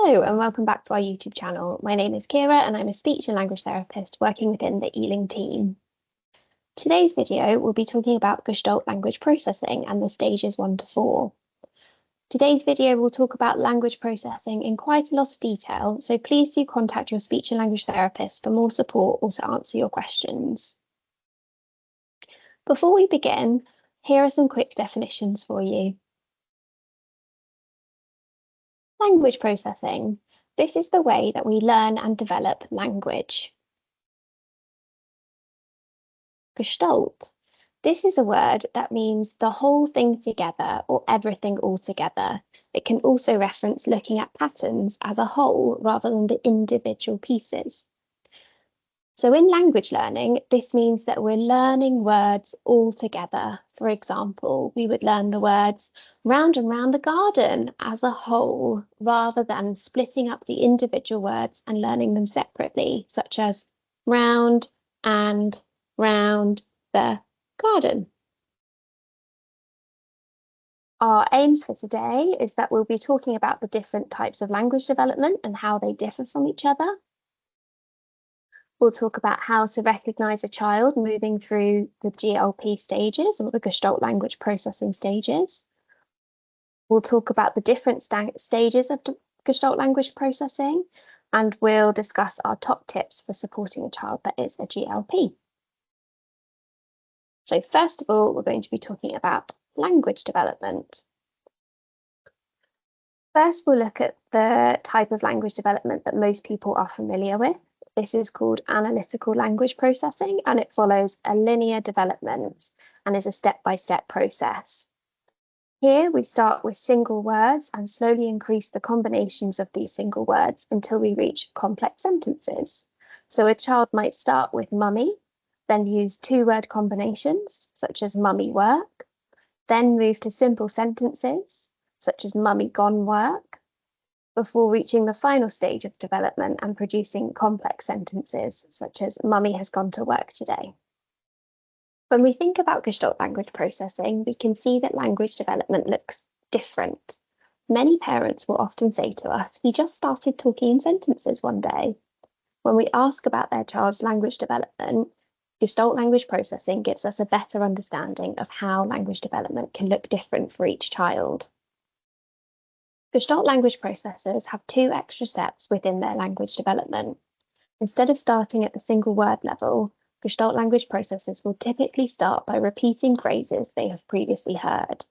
Hello and welcome back to our YouTube channel. My name is Kira and I'm a speech and language therapist working within the Ealing team. Today's video will be talking about Gestalt language processing and the stages 1 to 4. Today's video will talk about language processing in quite a lot of detail, so please do contact your speech and language therapist for more support or to answer your questions. Before we begin, here are some quick definitions for you. Language processing. This is the way that we learn and develop language. Gestalt. This is a word that means the whole thing together or everything all together. It can also reference looking at patterns as a whole rather than the individual pieces. So in language learning, this means that we're learning words all together. For example, we would learn the words round and round the garden as a whole, rather than splitting up the individual words and learning them separately, such as round and round the garden. Our aims for today is that we'll be talking about the different types of language development and how they differ from each other. We'll talk about how to recognise a child moving through the GLP stages or the Gestalt language processing stages. We'll talk about the different stages of Gestalt language processing, and we'll discuss our top tips for supporting a child that is a GLP. So first of all, we're going to be talking about language development. First, we'll look at the type of language development that most people are familiar with. This is called analytical language processing, and it follows a linear development and is a step-by-step process. Here we start with single words and slowly increase the combinations of these single words until we reach complex sentences. So a child might start with mummy, then use two-word combinations such as mummy work, then move to simple sentences such as mummy gone work, before reaching the final stage of development and producing complex sentences, such as mummy has gone to work today. When we think about Gestalt language processing, we can see that language development looks different. Many parents will often say to us, he just started talking in sentences one day. When we ask about their child's language development, Gestalt language processing gives us a better understanding of how language development can look different for each child. Gestalt language processors have two extra steps within their language development. Instead of starting at the single word level, Gestalt language processors will typically start by repeating phrases they have previously heard.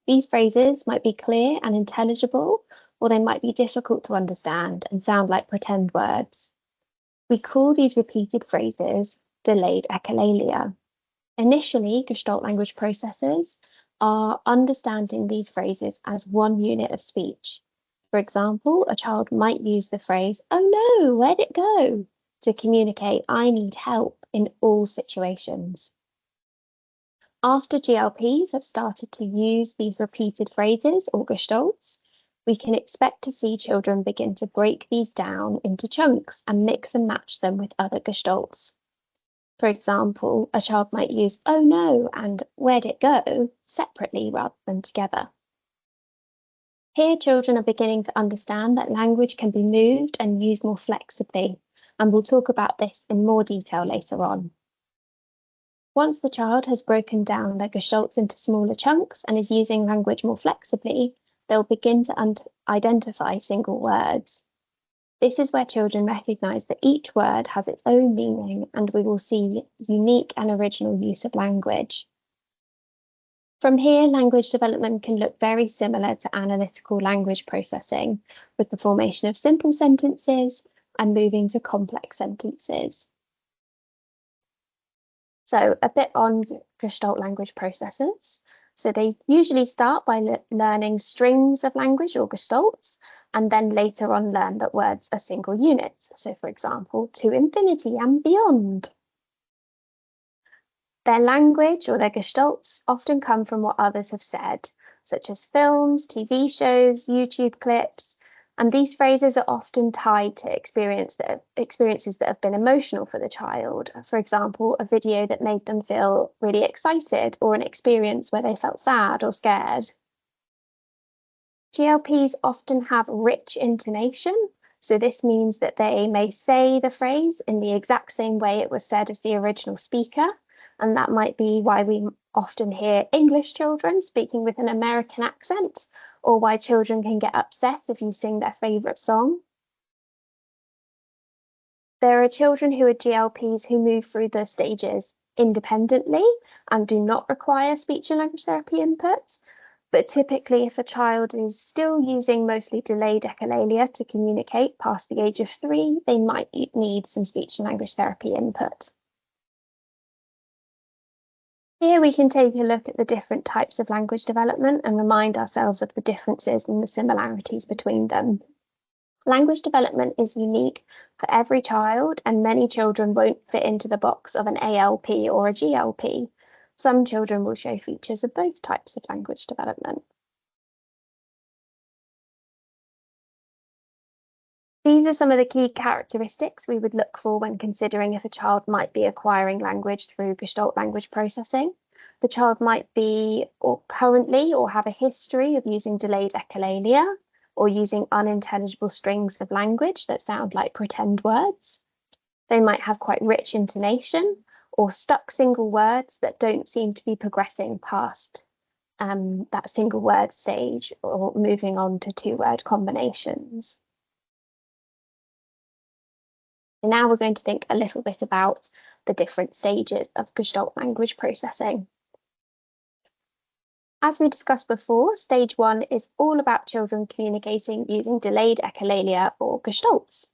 These phrases might be clear and intelligible, or they might be difficult to understand and sound like pretend words. We call these repeated phrases delayed echolalia. Initially, Gestalt language processors are understanding these phrases as one unit of speech. For example, a child might use the phrase, "Oh no, where'd it go?" to communicate, "I need help" in all situations. After GLPs have started to use these repeated phrases or gestalts, we can expect to see children begin to break these down into chunks and mix and match them with other gestalts. For example, a child might use "oh no" and "where'd it go" separately rather than together. Here, children are beginning to understand that language can be moved and used more flexibly, and we'll talk about this in more detail later on. Once the child has broken down their gestalts into smaller chunks and is using language more flexibly, they'll begin to identify single words. This is where children recognise that each word has its own meaning, and we will see unique and original use of language. From here, language development can look very similar to analytical language processing, with the formation of simple sentences and moving to complex sentences. So a bit on Gestalt language processors. So they usually start by learning strings of language or gestalts, and then later on learn that words are single units. So for example, to infinity and beyond. Their language or their gestalts often come from what others have said, such as films, TV shows, YouTube clips, and these phrases are often tied to experiences that have been emotional for the child. For example, a video that made them feel really excited, or an experience where they felt sad or scared. GLPs often have rich intonation, so this means that they may say the phrase in the exact same way it was said as the original speaker, and that might be why we often hear English children speaking with an American accent, or why children can get upset if you sing their favourite song. There are children who are GLPs who move through the stages independently and do not require speech and language therapy inputs. But typically, if a child is still using mostly delayed echolalia to communicate past the age of 3, they might need some speech and language therapy input. Here we can take a look at the different types of language development and remind ourselves of the differences and the similarities between them. Language development is unique for every child, and many children won't fit into the box of an ALP or a GLP. Some children will show features of both types of language development. These are some of the key characteristics we would look for when considering if a child might be acquiring language through Gestalt language processing. The child might be or currently or have a history of using delayed echolalia or using unintelligible strings of language that sound like pretend words. They might have quite rich intonation or stuck single words that don't seem to be progressing past that single word stage or moving on to 2-word combinations. And now we're going to think a little bit about the different stages of Gestalt language processing. As we discussed before, stage 1 is all about children communicating using delayed echolalia or gestalts.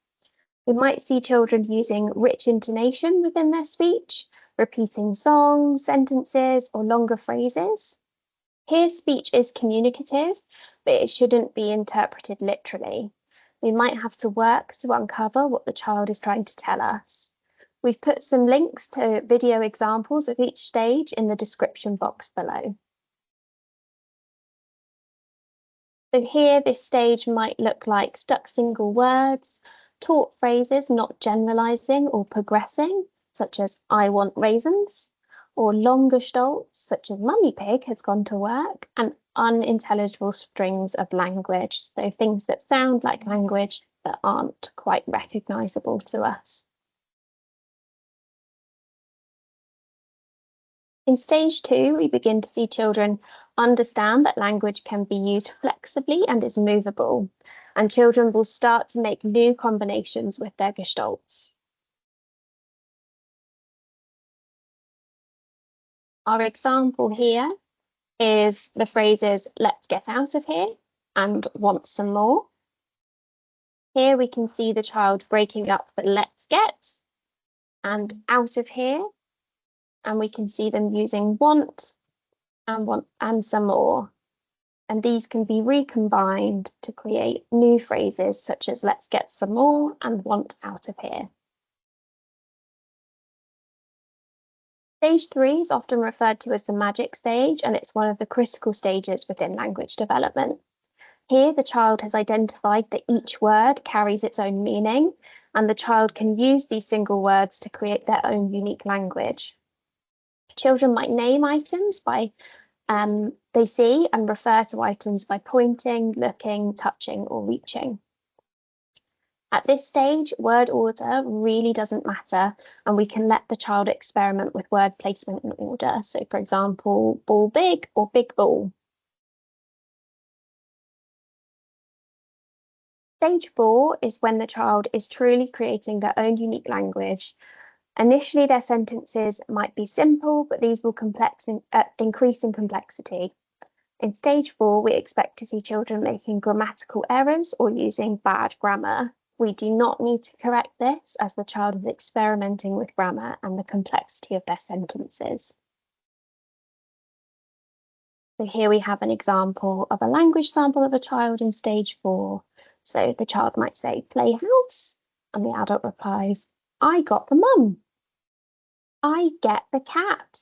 We might see children using rich intonation within their speech, repeating songs, sentences, or longer phrases. Here, speech is communicative, but it shouldn't be interpreted literally. We might have to work to uncover what the child is trying to tell us. We've put some links to video examples of each stage in the description box below. So here, this stage might look like stuck single words, taught phrases not generalizing or progressing, such as I want raisins, or long gestalts, such as Mummy Pig has gone to work, and unintelligible strings of language, so things that sound like language but aren't quite recognizable to us. In stage 2, we begin to see children understand that language can be used flexibly and is movable, and children will start to make new combinations with their gestalts. Our example here is the phrases let's get out of here and want some more. Here we can see the child breaking up the let's get and out of here, and we can see them using want and some more. And these can be recombined to create new phrases such as let's get some more and want out of here. Stage 3 is often referred to as the magic stage, and it's one of the critical stages within language development. Here, the child has identified that each word carries its own meaning, and the child can use these single words to create their own unique language. Children might name items by they see and refer to items by pointing, looking, touching, or reaching. At this stage, word order really doesn't matter, and we can let the child experiment with word placement and order. So, for example, ball big or big ball. Stage 4 is when the child is truly creating their own unique language. Initially, their sentences might be simple, but these will increase in complexity. In stage 4, we expect to see children making grammatical errors or using bad grammar. We do not need to correct this as the child is experimenting with grammar and the complexity of their sentences. So here we have an example of a language sample of a child in stage 4. So the child might say playhouse, and the adult replies, I got the mum. I get the cat.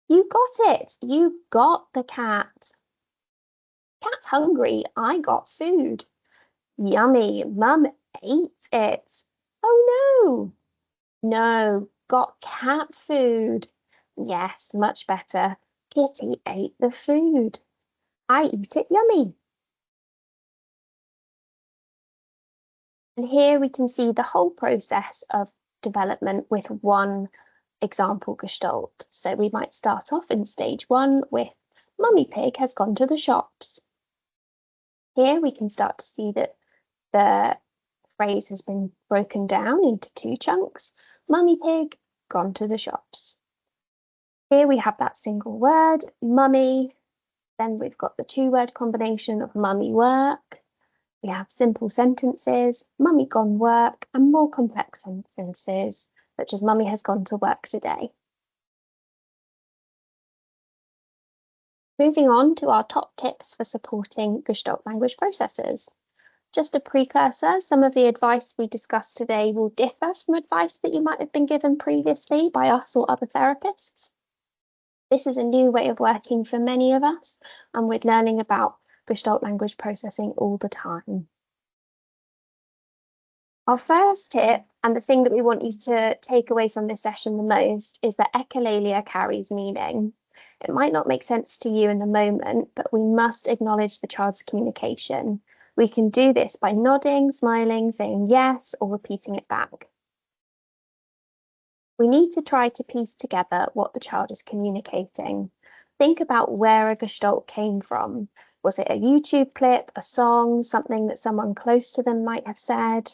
You got it. You got the cat. Cat's hungry. I got food. Yummy. Mum ate it. Oh no. No. Got cat food. Yes, much better. Kitty ate the food. I eat it yummy. And here we can see the whole process of development with one example gestalt. So we might start off in stage 1 with Mummy Pig has gone to the shops. Here we can start to see that the phrase has been broken down into 2 chunks. Mummy Pig, gone to the shops. Here we have that single word, mummy. Then we've got the 2-word combination of mummy work. We have simple sentences, mummy gone work, and more complex sentences, such as mummy has gone to work today. Moving on to our top tips for supporting Gestalt language processors. Just a precursor, some of the advice we discussed today will differ from advice that you might have been given previously by us or other therapists. This is a new way of working for many of us, and we're learning about Gestalt language processing all the time. Our first tip, and the thing that we want you to take away from this session the most, is that echolalia carries meaning. It might not make sense to you in the moment, but we must acknowledge the child's communication. We can do this by nodding, smiling, saying yes, or repeating it back. We need to try to piece together what the child is communicating. Think about where a gestalt came from. Was it a YouTube clip, a song, something that someone close to them might have said?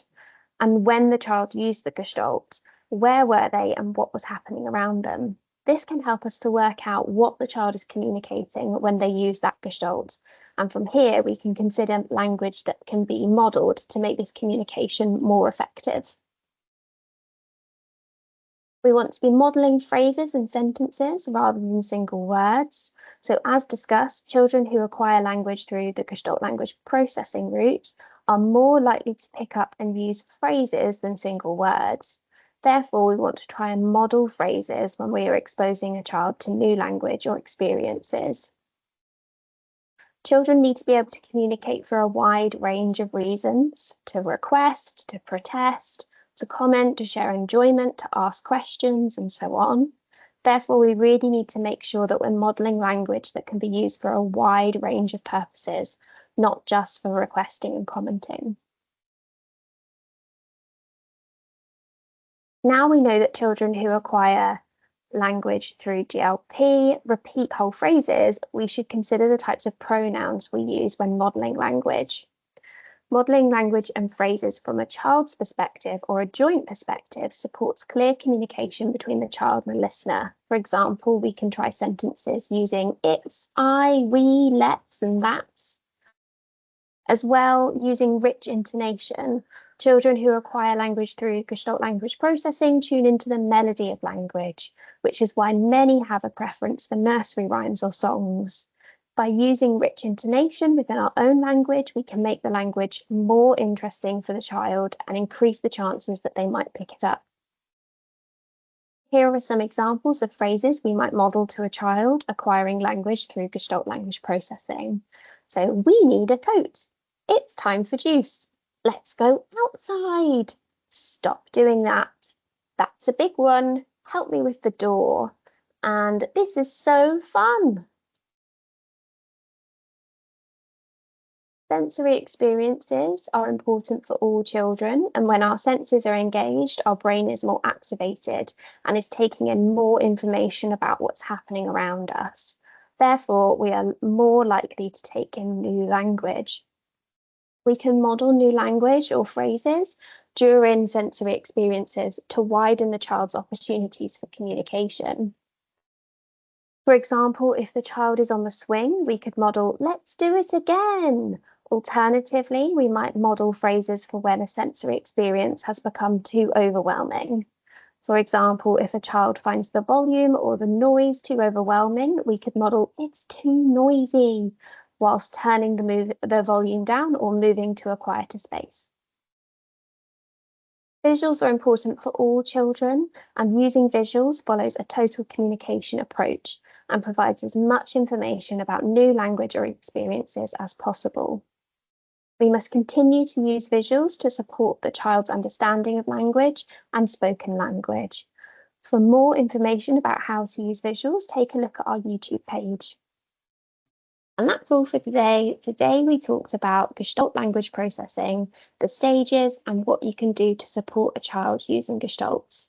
And when the child used the gestalt, where were they and what was happening around them? This can help us to work out what the child is communicating when they use that gestalt. And from here, we can consider language that can be modelled to make this communication more effective. We want to be modelling phrases and sentences rather than single words. So as discussed, children who acquire language through the Gestalt language processing route are more likely to pick up and use phrases than single words. Therefore, we want to try and model phrases when we are exposing a child to new language or experiences. Children need to be able to communicate for a wide range of reasons: to request, to protest, to comment, to share enjoyment, to ask questions, and so on. Therefore, we really need to make sure that we're modelling language that can be used for a wide range of purposes, not just for requesting and commenting. Now we know that children who acquire language through GLP repeat whole phrases, we should consider the types of pronouns we use when modelling language. Modelling language and phrases from a child's perspective or a joint perspective supports clear communication between the child and the listener. For example, we can try sentences using it's, I, we, let's, and that's. As well, using rich intonation, children who acquire language through Gestalt language processing tune into the melody of language, which is why many have a preference for nursery rhymes or songs. By using rich intonation within our own language, we can make the language more interesting for the child and increase the chances that they might pick it up. Here are some examples of phrases we might model to a child acquiring language through Gestalt language processing. So, we need a coat. It's time for juice. Let's go outside. Stop doing that. That's a big one. Help me with the door. And this is so fun. Sensory experiences are important for all children, and when our senses are engaged, our brain is more activated and is taking in more information about what's happening around us. Therefore, we are more likely to take in new language. We can model new language or phrases during sensory experiences to widen the child's opportunities for communication. For example, if the child is on the swing, we could model, let's do it again. Alternatively, we might model phrases for when a sensory experience has become too overwhelming. For example, if a child finds the volume or the noise too overwhelming, we could model, it's too noisy, whilst turning the volume down or moving to a quieter space. Visuals are important for all children, and using visuals follows a total communication approach and provides as much information about new language or experiences as possible. We must continue to use visuals to support the child's understanding of language and spoken language. For more information about how to use visuals, take a look at our YouTube page. And that's all for today. Today we talked about Gestalt language processing, the stages, and what you can do to support a child using Gestalt.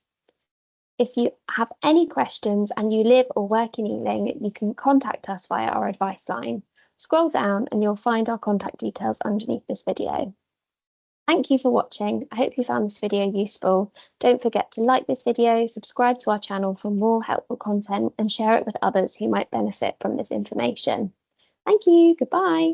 If you have any questions and you live or work in Ealing, you can contact us via our advice line. Scroll down and you'll find our contact details underneath this video. Thank you for watching. I hope you found this video useful. Don't forget to like this video, subscribe to our channel for more helpful content, and share it with others who might benefit from this information. Thank you. Goodbye.